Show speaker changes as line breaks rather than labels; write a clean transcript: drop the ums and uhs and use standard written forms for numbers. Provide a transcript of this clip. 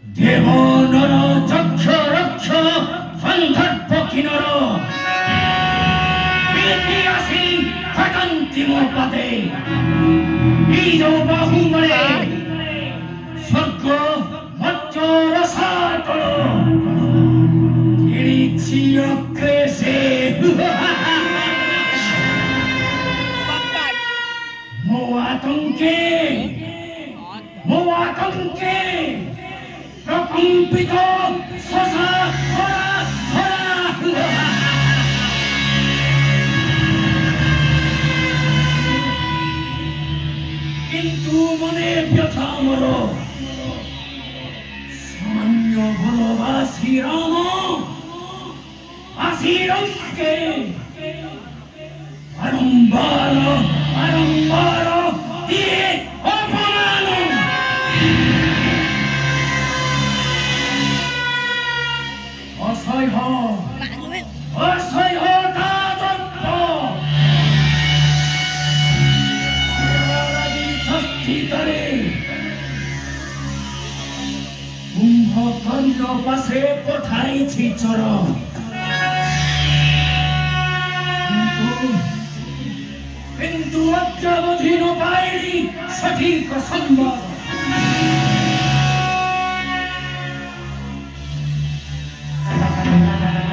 দেবনর যক্ষ রক্ষ সন্ধর্প কিনর আসি ঘটন্তিম পাতে বীজ বাহুমরে স্বর্গ মজ্জ রসাতল কিড়িছি অক্রেশে মোয়াতঙ্কে প্রকম্পিত শশা খরা খরা কিন্তু মনে ব্যথা মর সামান্য ভালোবাসি রাম আসি রঙ্কে বারম্বার বারম্বার দিয়ে অপমান অসহ্য অসহ্য তাদত্ত ষষ্ঠীতরে কুম্ভকর্ণ পাশে পঠাইছি চর কিন্তু অদ্যাবধি পাইনি সঠিক সম্ভব